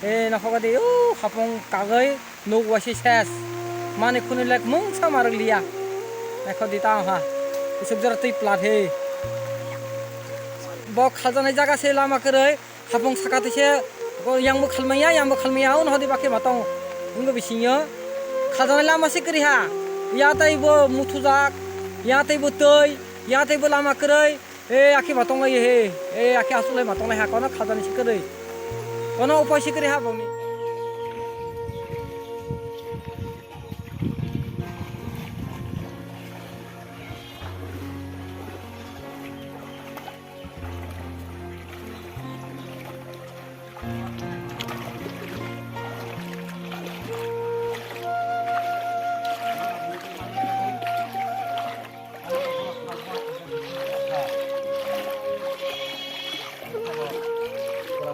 nakogadi hapong kagay nuk wasi ses mane khunilek mung samarag liya nakodi ta ha isuk jar tui plat he bok khajanai jaga se lama koroi hapong sakate se yang khalmaya un hodi bakhe matong ungo bisinyo khajanai lama se kri ha ya tai bo muthujak ya tai bo tui ya tai bo lama koroi akhi matong lai he akhi asulai matong lai ha kono khajanai se koroi kono upai se kri ha boni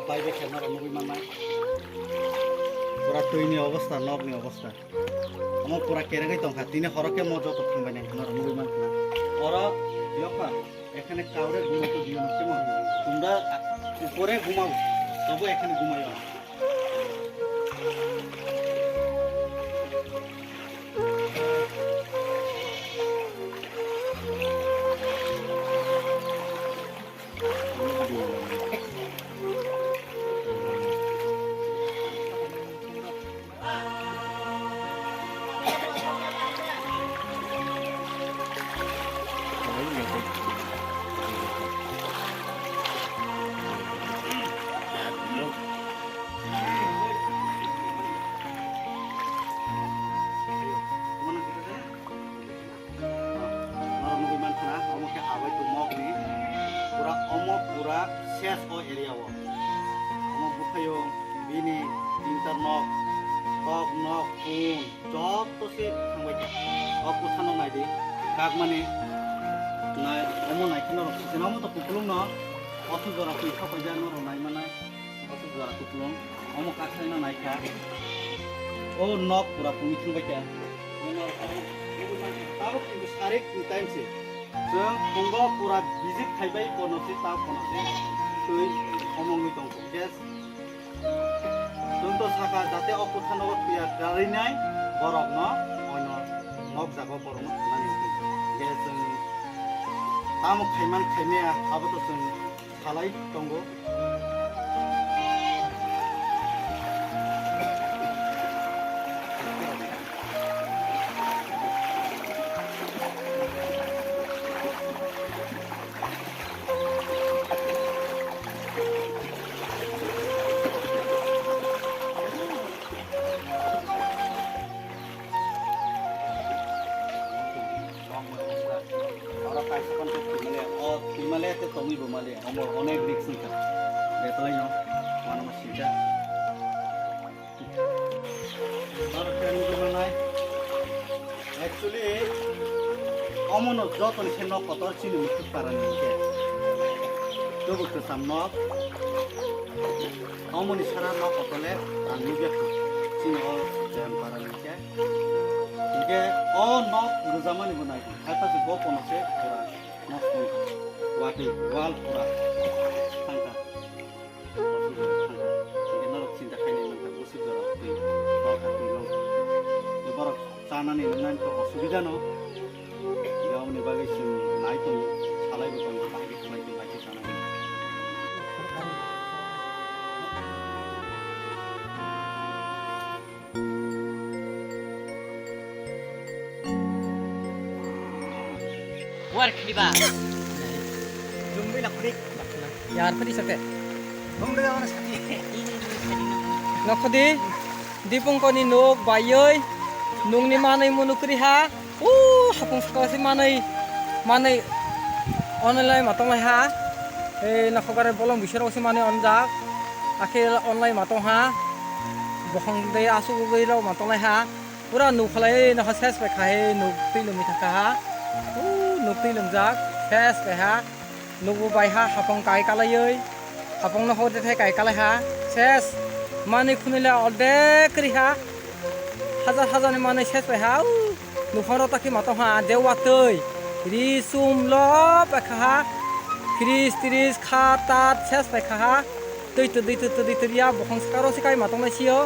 বাইরে খেলনার অনুবিমান নাই পুরা তৈনি অবস্থা নগনি অবস্থা আমার পুরা কেরাগাই তংখা তিনে হরকে মজা তো থাকবে না খেলনার অনুবিমান না ওরা দিয়পা এখানে কাউরে ঘুমাতে দিও না কেমন তোমরা উপরে ঘুমাও তবু এখানে ঘুমাইও না पूरा शेष हो एरिया वो हम बुखायो बिनी इंटर नॉक टॉप नॉक पून जॉब तो से थांबाय जा अब कुथानो नायदे काग माने ना अमो नायखिनो सिना मतो कुकुलुम न अथु जरा कुइ खपय जा न नाय माने अथु जरा कुकुलुम अमो काथायना नायखा ओ नॉक पूरा पुनि थांबाय जा ताव किन्तु सारे टाइम से जों फंग पूरा विजिट थाइबाय बनोसै ता बनोसै तै अमंगै दं गेस जों तो साका जाते अकुथानो पिया गारिनाय बरफ न अन नक जागो बरफ नानि गेस जों ताम खायमान खायनाया आबोथ जों सालाय दंगो Timale te tomi bomale amor onek diksin ka detoi no mana masita tar tren bomanai actually omono joton cheno kotor chini mutuk parani ke tobu ke samno omoni sara no kotole angu ge chini o jam parani ke ike o no ruzamani bonai hata se go ponose pura no वाटी वाल पूरा थांका थांका नरक चिंता खायनाय नोंथां गुसु जरा दै बाखा दै लं बरफ जानानै नोंनानै तो असुबिदा न गावनि बागै जों नायतो सालायबो दं बाहाय खालायदो बाहाय जानानै work di ba Jumbi nak kudik, yar phadi sakte jumbi orang sakit. nakodi dipong ko ni nok bayoy nung ni manay munukri ha hapong sakasi manay online matong lai ha nakogare bolong bisoro si manay onjak akhir online matong ha bokhong de asu goi lo matong lai ha pura nuk khalai na ses pe khae nuk tilum thaka ha nuk tilum jak ses pe ha nubu bai ha hapong kai kalai hapong no hode thai kai kalai ha ses mani khunile ode kri ha hajar ni mani ses pai ha nukhoro taki mato ha dewa tei ri sum lo pa kha 30 kha tat ses pai kha tui ya bokong skaro si kai matong na siyo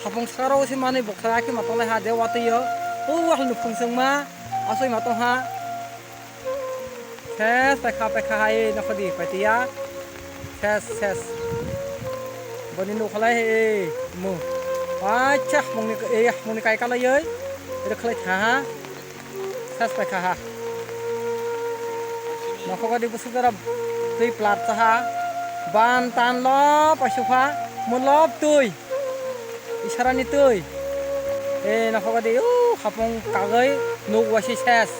hapong skaro si manai boksara ki matong na ha de watiyo wah nupung sengma asoi matong ha ses pekha hai na khodi patia ses bani nu khalai he mu acha mongni kai kala yoi ida khalai tha ses pekha ha na khogadi busudara tui plat ha ban tan lo pasufa mulop tui isarani tui na khogadi hapong kagai nu wasi ses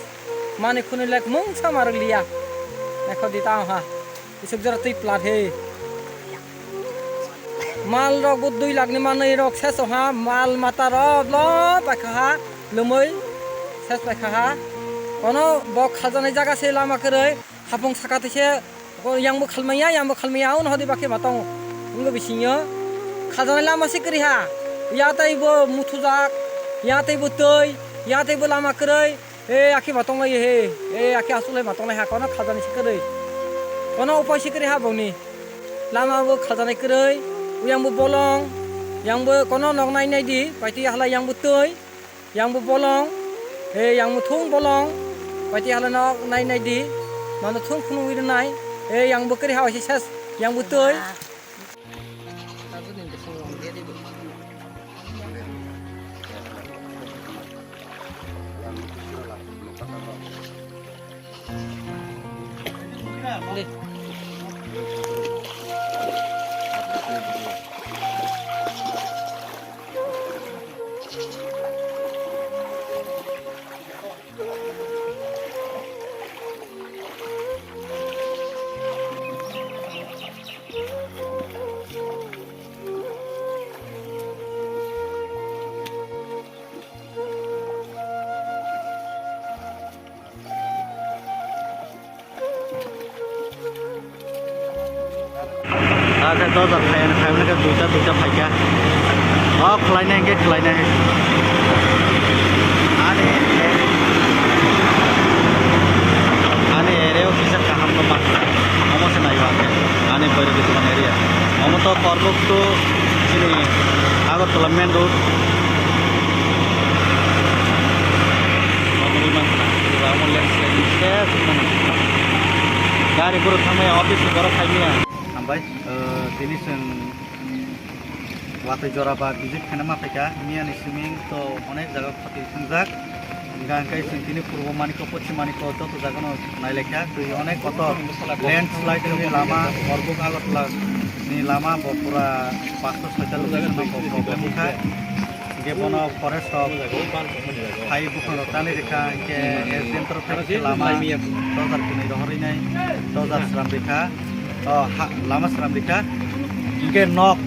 mane khuni lek mung samar liya na khodi ta ha isuk jara tui plat he mal rok bu 2 lakh ni manai rok ses ha mal mata rok lo pakha ha lumoi ses pakha ha kono bok khajani jaga se lama koroi hapong sakate se yang bu khalmaya un hodi bakhe matong ungo bisinyo khajani lama se kri ha ya tai bo muthujak ya tai bu tui ya tai bu lama koroi akhi matong lai he akhi asule matong lai ha kono khajani se koroi kono upai se kri ha boni lama bu khajani koroi yang bu bolong yang bu kono nok nai di paiti hala yang bu tui yang bu bolong yang bu thung bolong paiti hala nok nai di mano thung khunu wi nai yang bu kri ha si ses yang bu tui Ada dozer kayak mereka duta pakai. Oh, kelainan ke kelainan. Ane area officer kaham to mak. Omo se nai wate. Ane boy ke tuan area. Omo to korlok to sini agak main road. Omo liman na. Omo landslide stairs mana. Gari buru thamai office garo khaimia. Ambai ini sen waktu joraba bijik kenapa peka mian swimming to onek jaga khati sungjak gangkai sen tini purbo maniko pochim maniko to jaga no nailekha to onek koto landslide ni lama orbuk agotla ni lama pura 546 jaga no problem ukha ge bono forest of hai bukon tani rekha ke center thek lama to jar kini rohori nai to jar sram rekha lama seram dikha inge nok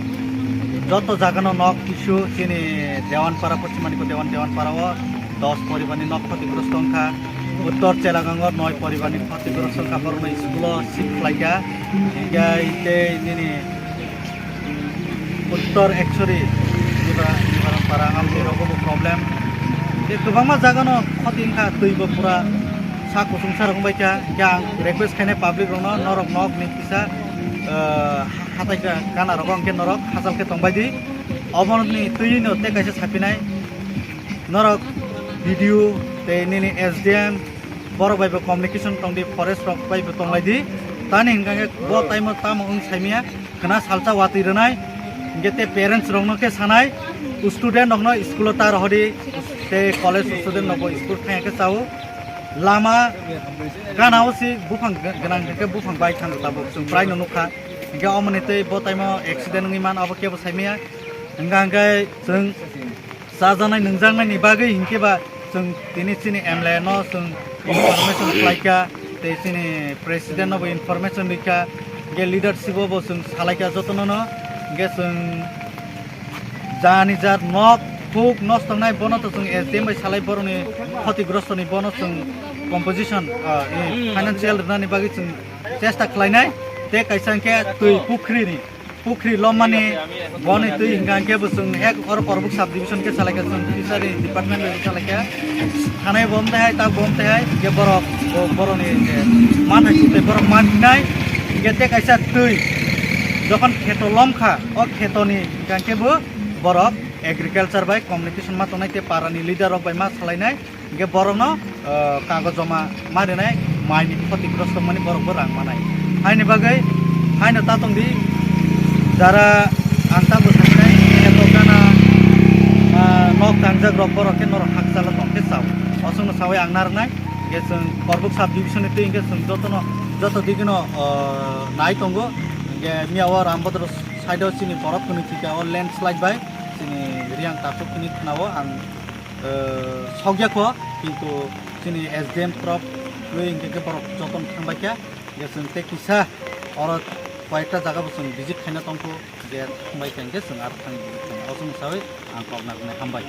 joto jagano nok kisu sini dewan para pochimaniko dewan para o 10 poribani nok ক্ষতিগ্রস্ত সংখ্যা উত্তর চেলাগাঙ্গর 9 poribani ক্ষতিগ্রস্ত সংখ্যা করনো স্কুল শিফলাইকা inge ite nini uttor actually nibaran para amni rogobo problem gobangma jagano khoti ingkha tuibo pura sa kusungsar rongbaika yang request khane public rongno norok nok nikisa hatai kana rogong ke norok hasal ke tongbaidi obonni tuino te kaise sapinai norok video te nini SDM boro baibo communication tongdi forest rok baibo tonglaidi tani hingange bo time tam ung saimia kana salcha wati renai gete parents rongno ke sanai student rongno school tar hodi te college student nobo school thaya ke chau lama ganao si bufang ganang ke bufang bai thang tabo sung prai no nukha inga omonite bo time accident ngi man abo ke bo saimia hingangai sung sajanai nungjangnai ni bagai hingke ba sung tini sini MLA no sung information laika te sini president no information lika ge leadership bo sung salaika jotono no ge sung jani jar nok phuk nostongnai bono to sung SDM bai salai boroni ক্ষতিগ্রস্ত ni bono sung composition financial rani bagi sung chesta khlainai te kaisangke tui pukri lomani boni tui hingangke busung ek or porbuk sub division ke salaka sung fishery department be salaka thanai bomte hai ta bomte hai ge borok boroni mana te borok man nai ge te kaisa tui যখন খেত লমখা ও খেতনি গাंकेबो borok agriculture by communication ma tonai parani leader rok by ma salai ge borokno kago joma marinai maini ক্ষতিগ্রস্ত mani borok bo rang manai haini bagai haino tatongdi jara anta bosai eto kana nok tangjak rok borok ke norok hakjala tongke saw osungno sawai angnar nai ge sung korbuk sub division te inge sung joto digino nai tongo ge miawa rambodro side o sini borok kuni tika o landslide by sini riang tapuk kini nawo ang sogya ko kintu sini SDM crop doing ke borok joton thangbaikya ge sung te kisa orot কয়েকটা জায়গা বসুন ভিজিট খাইনা তংকো যে থাংবাই কেনকে sung আর থাং osung sawai ang kok na hambai